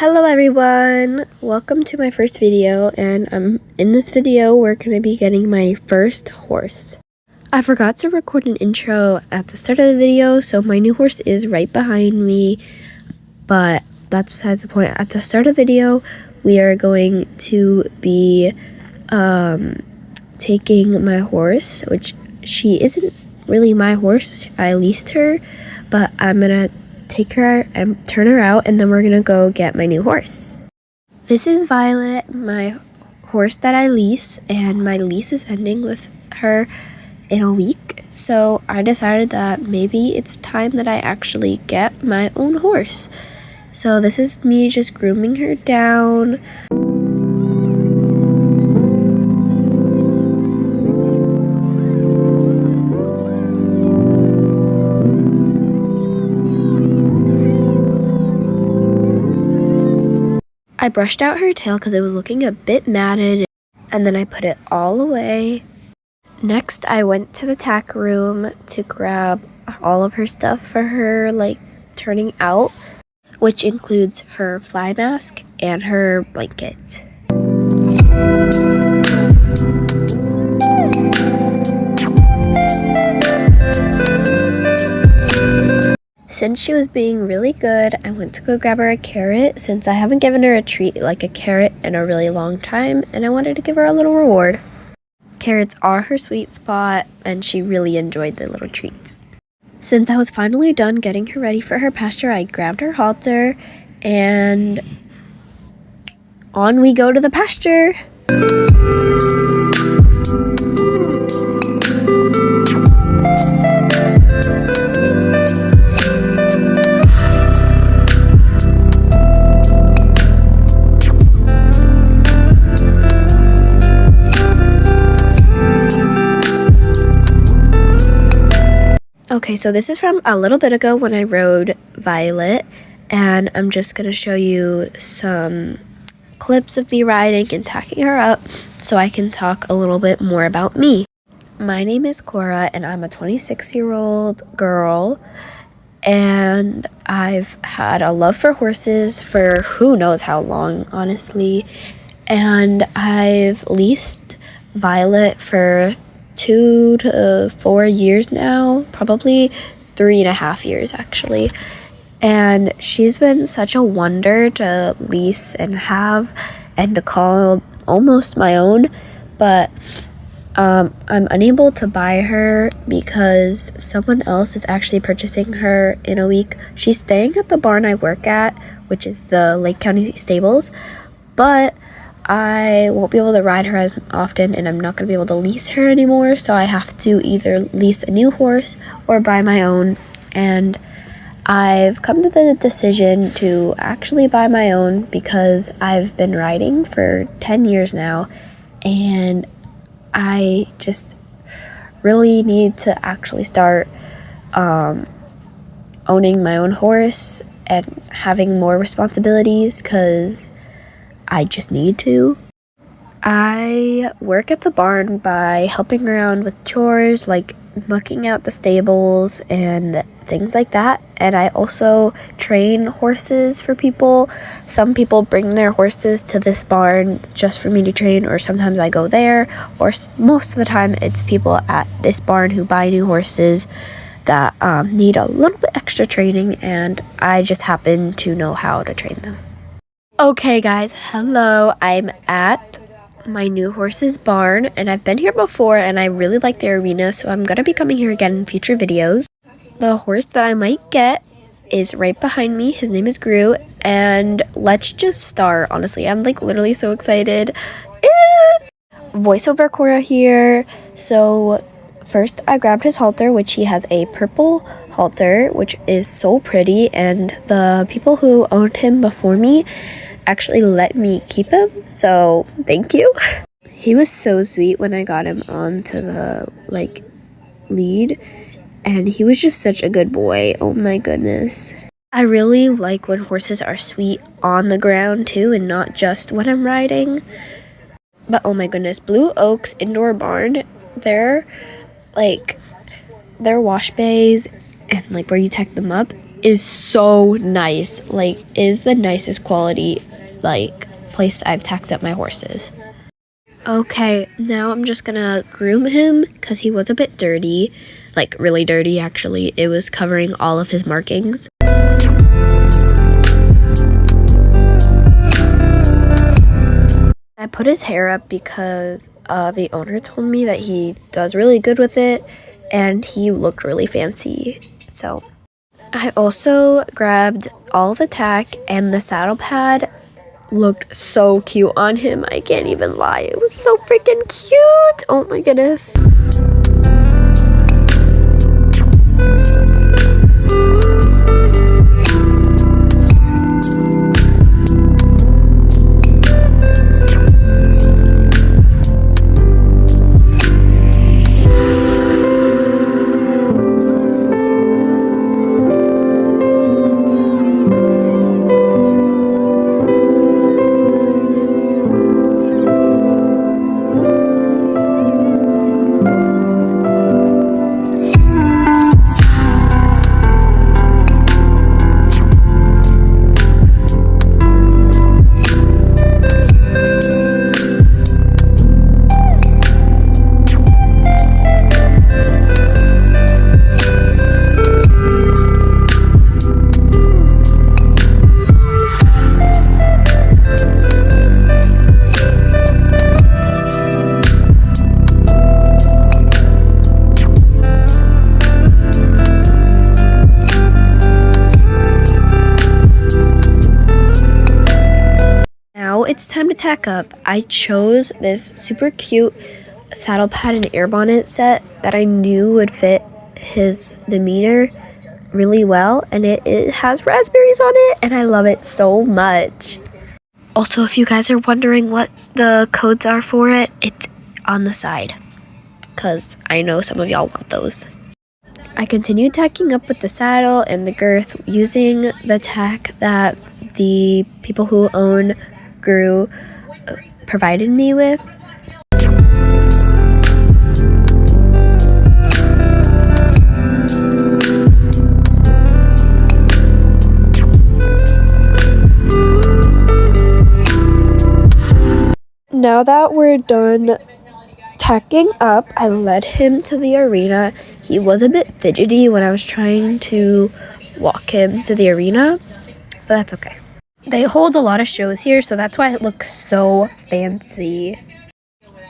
Hello everyone! Welcome to my first video, and in this video we're going to be getting my first horse. I forgot to record an intro at the start of the video, so my new horse is right behind me, but that's besides the point. At the start of the video, we are going to be taking my horse, which she isn't really my horse, I leased her, but I'm going to take her and turn her out, and then we're gonna go get my new horse. This is Violet, my horse that I lease, and my lease is ending with her in a week, so I decided that maybe it's time that I actually get my own horse. So this is me just grooming her down. I brushed out her tail because it was looking a bit matted, and then I put it all away. Next, I went to the tack room to grab all of her stuff for her, like, turning out, which includes her fly mask and her blanket. Since she was being really good, I went to go grab her a carrot since I haven't given her a treat like a carrot in a really long time, and I wanted to give her a little reward. Carrots are her sweet spot, and she really enjoyed the little treat. Since I was finally done getting her ready for her pasture, I grabbed her halter, and on we go to the pasture. Okay, so this is from a little bit ago when I rode Violet, and I'm just going to show you some clips of me riding and tacking her up so I can talk a little bit more about me. My name is Cora, and I'm a 26-year-old girl, and I've had a love for horses for who knows how long, honestly, and I've leased Violet for 2 to 4 years now, probably 3.5 years actually, and she's been such a wonder to lease and have and to call almost my own, but I'm unable to buy her because someone else is actually purchasing her in a week. She's staying at the barn I work at, which is the Lake County Stables, but I won't be able to ride her as often, and I'm not going to be able to lease her anymore, so I have to either lease a new horse or buy my own, and I've come to the decision to actually buy my own because I've been riding for 10 years now, and I just really need to actually start owning my own horse and having more responsibilities because I just need to. I work at the barn by helping around with chores like mucking out the stables and things like that. And I also train horses for people. Some people bring their horses to this barn just for me to train, or sometimes I go there, or most of the time it's people at this barn who buy new horses that need a little bit extra training, and I just happen to know how to train them. Okay guys, hello, I'm at my new horse's barn, and I've been here before and I really like the arena, so I'm gonna be coming here again in future videos. The horse that I might get is right behind me. His name is Gru, and let's just start. Honestly, I'm like literally so excited. Voiceover Cora here. So first I grabbed his halter, which he has a purple halter, which is so pretty, and the people who owned him before me actually let me keep him, so thank you. He was so sweet when I got him onto the lead, and he was just such a good boy. Oh my goodness. I really like when horses are sweet on the ground too, and not just when I'm riding. But oh my goodness, Blue Oaks Indoor Barn, their wash bays and where you tack them up is so nice. Like, is the nicest quality, like, place I've tacked up my horses. Okay, now I'm just gonna groom him because he was a bit dirty. Like, really dirty, actually. It was covering all of his markings. I put his hair up because the owner told me that he does really good with it and he looked really fancy. So I also grabbed all the tack, and the saddle pad looked so cute on him. I can't even lie. It was so freaking cute. Oh my goodness. Now it's time to tack up. I chose this super cute saddle pad and air bonnet set that I knew would fit his demeanor really well, and it has raspberries on it, and I love it so much. Also, if you guys are wondering what the codes are for it, it's on the side, because I know some of y'all want those. I continued tacking up with the saddle and the girth using the tack that the people who own Gru provided me with. Now that we're done tacking up, I led him to the arena. He was a bit fidgety when I was trying to walk him to the arena, but that's okay. They hold a lot of shows here, so that's why it looks so fancy.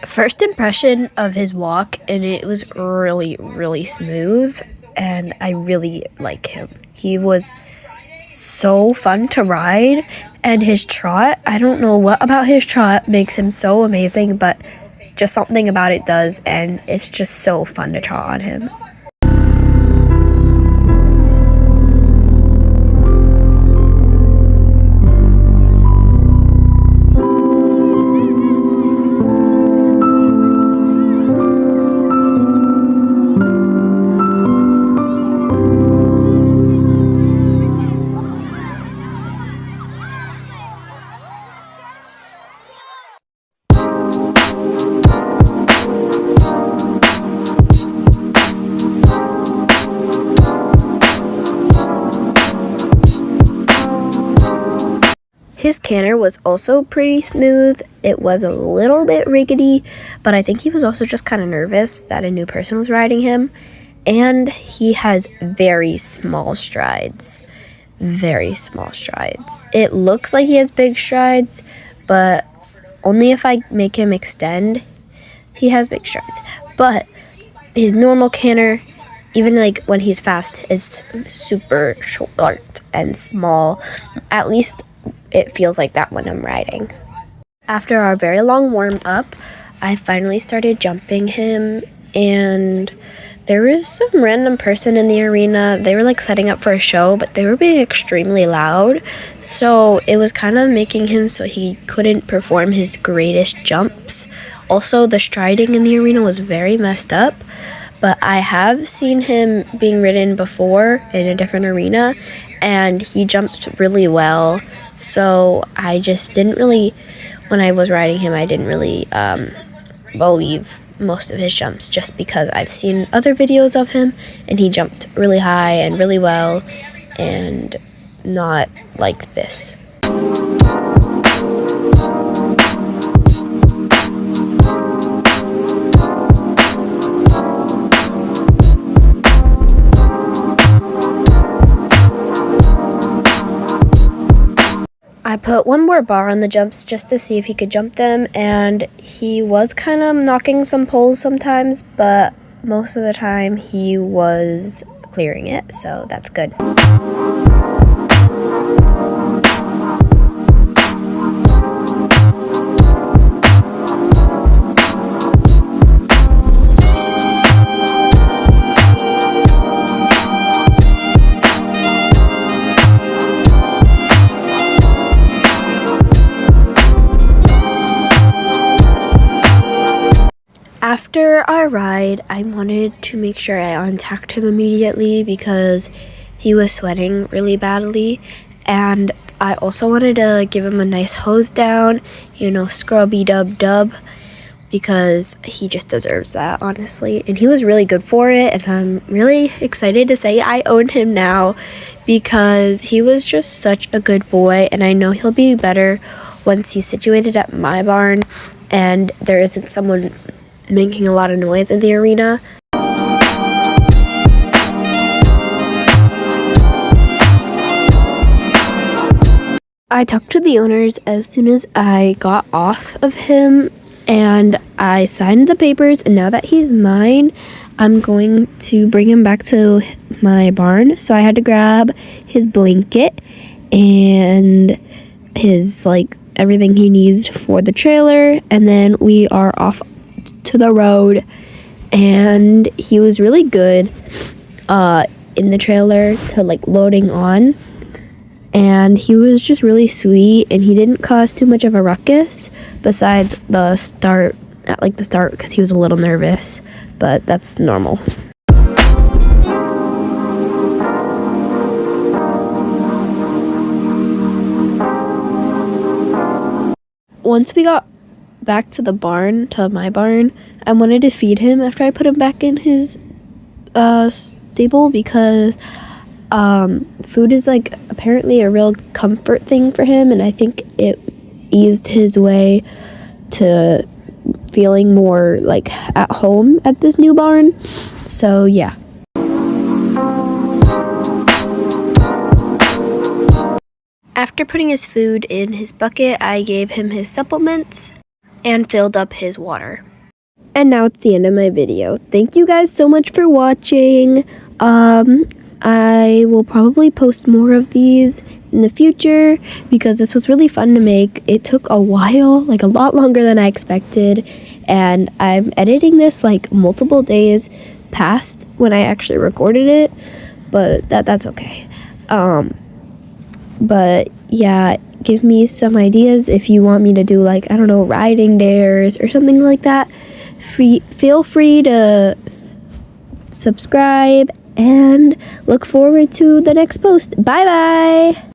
First impression of his walk, and it was really, really smooth, and I really like him. He was so fun to ride, and his trot, I don't know what about his trot makes him so amazing, but just something about it does, and it's just so fun to trot on him. His canter was also pretty smooth. It was a little bit rickety, but I think he was also just kind of nervous that a new person was riding him. And he has very small strides. Very small strides. It looks like he has big strides, but only if I make him extend, he has big strides. But his normal canter, even like when he's fast, is super short and small. At least it feels like that when I'm riding. After our very long warm up, I finally started jumping him, and there was some random person in the arena. They were like setting up for a show, but they were being extremely loud, so it was kind of making him so he couldn't perform his greatest jumps. Also, the striding in the arena was very messed up, but I have seen him being ridden before in a different arena, and he jumped really well. So I just didn't really, when I was riding him, I didn't really believe most of his jumps, just because I've seen other videos of him and he jumped really high and really well, and not like this. I put one more bar on the jumps just to see if he could jump them, and he was kind of knocking some poles sometimes, but most of the time he was clearing it, so that's good. After our ride, I wanted to make sure I untacked him immediately because he was sweating really badly, and I also wanted to give him a nice hose down, scrubby dub, because he just deserves that, honestly. And he was really good for it, and I'm really excited to say I own him now because he was just such a good boy, and I know he'll be better once he's situated at my barn and there isn't someone making a lot of noise in the arena. I talked to the owners as soon as I got off of him, and I signed the papers, and now that he's mine, I'm going to bring him back to my barn. So I had to grab his blanket and his everything he needs for the trailer, and then we are off to the road. And he was really good in the trailer to loading on, and he was just really sweet, and he didn't cause too much of a ruckus besides the start because he was a little nervous, but that's normal. Once we got back to my barn, I wanted to feed him after I put him back in his stable because food is apparently a real comfort thing for him, and I think it eased his way to feeling more at home at this new barn. So yeah. After putting his food in his bucket, I gave him his supplements and filled up his water. And now it's the end of my video. Thank you guys so much for watching. I will probably post more of these in the future because this was really fun to make. It took a while, a lot longer than I expected, and I'm editing this multiple days past when I actually recorded it, but that's okay. But yeah, give me some ideas if you want me to do riding dares or something like that. Feel free to subscribe and look forward to the next post. Bye bye.